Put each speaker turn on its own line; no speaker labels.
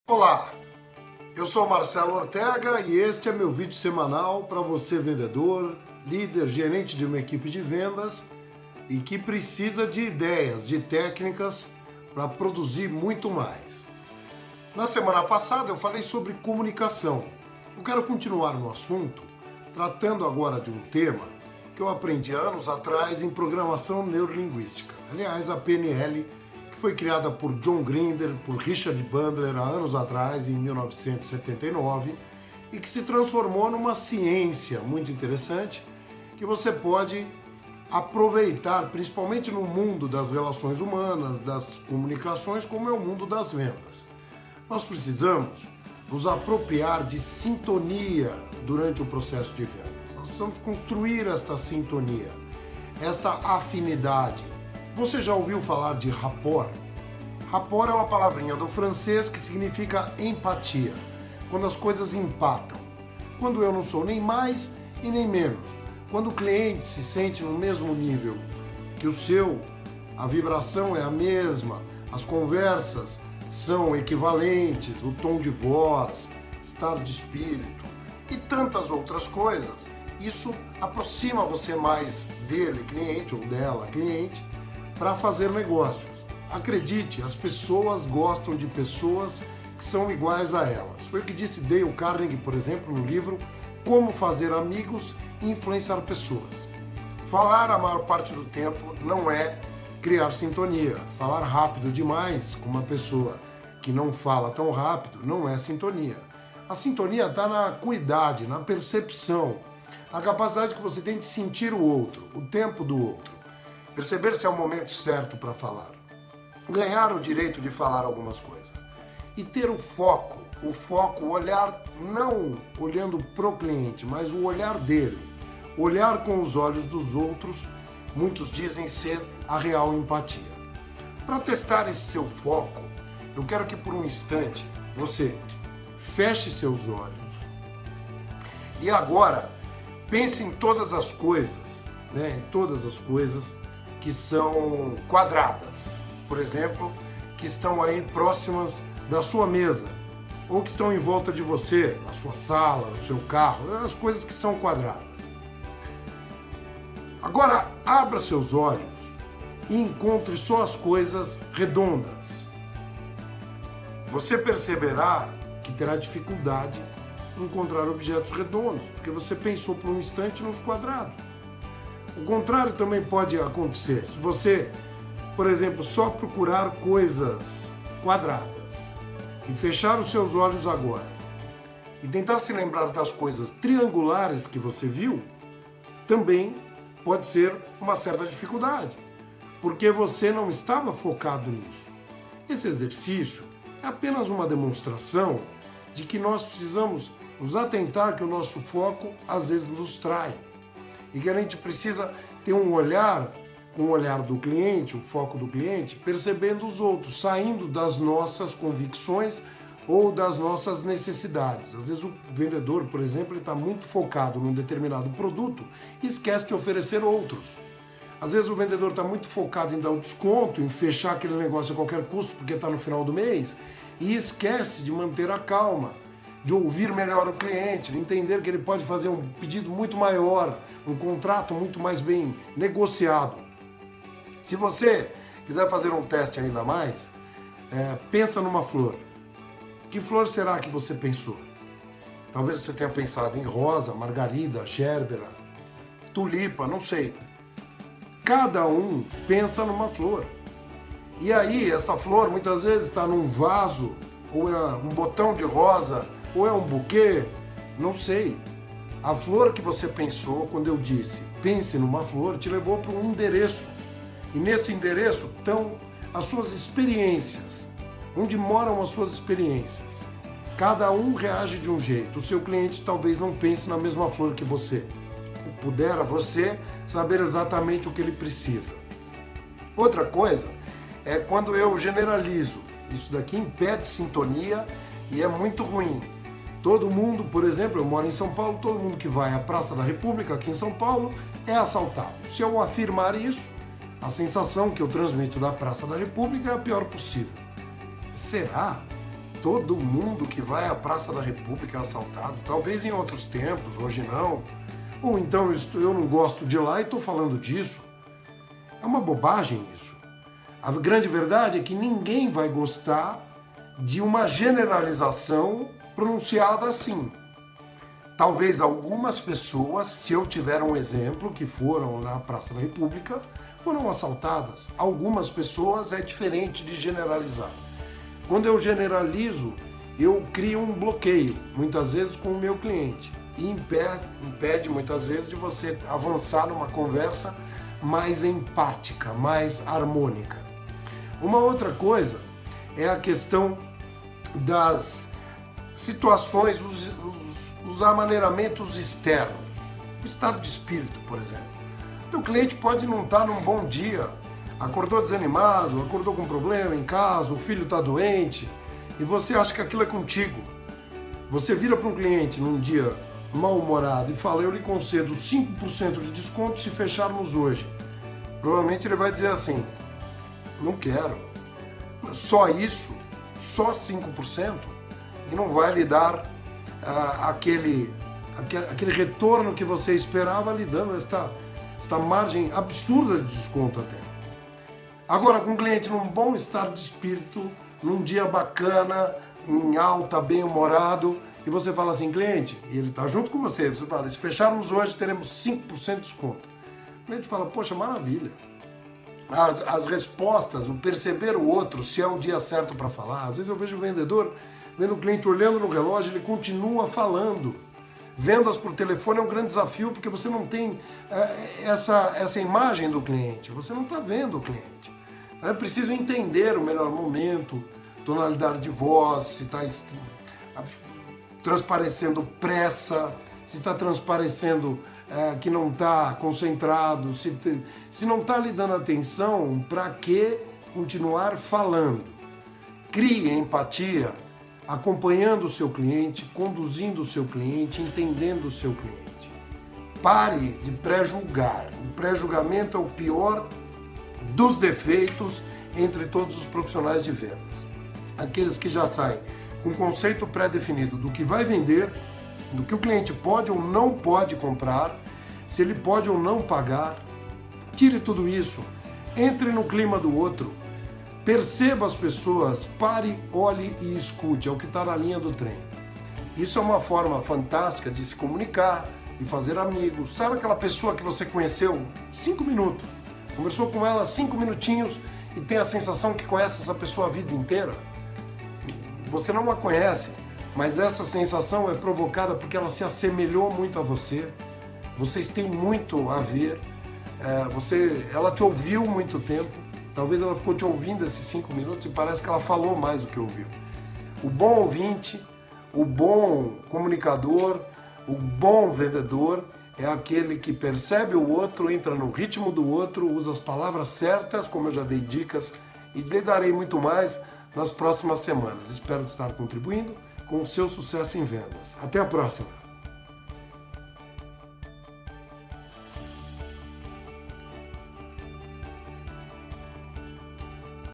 Olá, eu sou Marcelo Ortega e este é meu vídeo semanal para você vendedor, líder, gerente de uma equipe de vendas e que precisa de ideias, de técnicas para produzir muito mais. Na semana passada eu falei sobre comunicação. Eu quero continuar no assunto, tratando agora de um tema que eu aprendi anos atrás em programação neurolinguística. Aliás, a PNL, que foi criada por John Grinder, por Richard Bandler há anos atrás, em 1979, e que se transformou numa ciência muito interessante que você pode aproveitar, principalmente no mundo das relações humanas, das comunicações, como é o mundo das vendas. Nós precisamos nos apropriar de sintonia durante o processo de vendas. Nós precisamos construir esta sintonia, esta afinidade. Você já ouviu falar de rapport? Rapport é uma palavrinha do francês que significa empatia, quando as coisas empatam, quando eu não sou nem mais e nem menos, quando o cliente se sente no mesmo nível que o seu, a vibração é a mesma, as conversas são equivalentes, o tom de voz, estado de espírito e tantas outras coisas. Isso aproxima você mais dele, cliente, ou dela, cliente, para fazer negócios. Acredite, as pessoas gostam de pessoas que são iguais a elas. Foi o que disse Dale Carnegie, por exemplo, no livro Como Fazer Amigos e Influenciar Pessoas. Falar a maior parte do tempo não é criar sintonia. Falar rápido demais com uma pessoa que não fala tão rápido não é sintonia. A sintonia está na acuidade, na percepção, a capacidade que você tem de sentir o outro, o tempo do outro. Perceber se é o momento certo para falar. Ganhar o direito de falar algumas coisas. E ter o foco, o olhar não olhando pro cliente, mas o olhar dele. Olhar com os olhos dos outros, muitos dizem ser a real empatia. Para testar esse seu foco, eu quero que por um instante você feche seus olhos e agora pense em todas as coisas, em todas as coisas que são quadradas, por exemplo, que estão aí próximas da sua mesa, ou que estão em volta de você, na sua sala, no seu carro, as coisas que são quadradas. Agora, abra seus olhos e encontre só as coisas redondas. Você perceberá que terá dificuldade em encontrar objetos redondos, porque você pensou por um instante nos quadrados. O contrário também pode acontecer. Se você, por exemplo, só procurar coisas quadradas e fechar os seus olhos agora e tentar se lembrar das coisas triangulares que você viu, também pode ser uma certa dificuldade, porque você não estava focado nisso. Esse exercício é apenas uma demonstração de que nós precisamos nos atentar que o nosso foco às vezes nos trai. E que a gente precisa ter um olhar, com o olhar do cliente, o foco do cliente, percebendo os outros, saindo das nossas convicções ou das nossas necessidades. Às vezes o vendedor, por exemplo, ele está muito focado num determinado produto e esquece de oferecer outros. Às vezes o vendedor está muito focado em dar um desconto, em fechar aquele negócio a qualquer custo porque está no final do mês e esquece de manter a calma, de ouvir melhor o cliente, de entender que ele pode fazer um pedido muito maior, um contrato muito mais bem negociado. Se você quiser fazer um teste ainda mais, pensa numa flor. Que flor será que você pensou? Talvez você tenha pensado em rosa, margarida, gerbera, tulipa, não sei. Cada um pensa numa flor. E aí, esta flor muitas vezes está num vaso, ou é um botão de rosa, ou é um buquê, não sei. A flor que você pensou, quando eu disse pense numa flor, te levou para um endereço. E nesse endereço estão as suas experiências, onde moram as suas experiências. Cada um reage de um jeito. O seu cliente talvez não pense na mesma flor que você. Pudera você saber exatamente o que ele precisa. Outra coisa é quando eu generalizo. Isso daqui impede sintonia e é muito ruim. Todo mundo, por exemplo, eu moro em São Paulo, todo mundo que vai à Praça da República aqui em São Paulo é assaltado. Se eu afirmar isso, a sensação que eu transmito da Praça da República é a pior possível. Será? todo mundo que vai à Praça da República é assaltado. Talvez em outros tempos, hoje não. Ou então eu não gosto de ir lá e estou falando disso. É uma bobagem isso. A grande verdade é que ninguém vai gostar de uma generalização pronunciada assim. Talvez algumas pessoas, se eu tiver um exemplo, que foram na Praça da República, foram assaltadas. Algumas pessoas é diferente de generalizar. Quando eu generalizo, eu crio um bloqueio, muitas vezes com o meu cliente, e impede muitas vezes de você avançar numa conversa mais empática, mais harmônica. Uma outra coisa é a questão das situações, os amaneiramentos externos. O estado de espírito, por exemplo. O cliente pode não estar num bom dia, acordou desanimado, acordou com problema em casa, o filho está doente, e você acha que aquilo é contigo. Você vira para um cliente num dia mal-humorado e fala: eu lhe concedo 5% de desconto se fecharmos hoje. Provavelmente ele vai dizer assim: não quero. Só isso, só 5%, e não vai lhe dar aquele retorno que você esperava, lhe dando esta margem absurda de desconto até. Agora, com o cliente num bom estado de espírito, num dia bacana, em alta, bem-humorado, e você fala assim: cliente, e ele está junto com você, você fala: se fecharmos hoje, teremos 5% de desconto. O cliente fala: poxa, maravilha. As respostas, o perceber o outro, se é o dia certo para falar. Às vezes eu vejo o vendedor, vendo o cliente olhando no relógio, ele continua falando. Vendas por telefone é um grande desafio, porque você não tem essa imagem do cliente, você não está vendo o cliente. É preciso entender o melhor momento, tonalidade de voz, se está transparecendo pressa, se está transparecendo que não está concentrado, se não está lhe dando atenção, para que continuar falando? Crie empatia, acompanhando o seu cliente, conduzindo o seu cliente, entendendo o seu cliente. Pare de pré-julgar. O pré-julgamento é o pior dos defeitos entre todos os profissionais de vendas. Aqueles que já saem com um conceito pré-definido do que vai vender, do que o cliente pode ou não pode comprar, se ele pode ou não pagar. Tire tudo isso, entre no clima do outro, perceba as pessoas, pare, olhe e escute, é o que está na linha do trem. Isso é uma forma fantástica de se comunicar, de fazer amigos. Sabe aquela pessoa que você conheceu 5 minutos, conversou com ela 5 minutinhos e tem a sensação que conhece essa pessoa a vida inteira? Você não a conhece, mas essa sensação é provocada porque ela se assemelhou muito a você, vocês têm muito a ver, ela te ouviu muito tempo, talvez ela ficou te ouvindo esses 5 minutos e parece que ela falou mais do que ouviu. O bom ouvinte, o bom comunicador, o bom vendedor é aquele que percebe o outro, entra no ritmo do outro, usa as palavras certas, como eu já dei dicas, e lhe darei muito mais nas próximas semanas. Espero estar contribuindo com o seu sucesso em vendas. Até a próxima!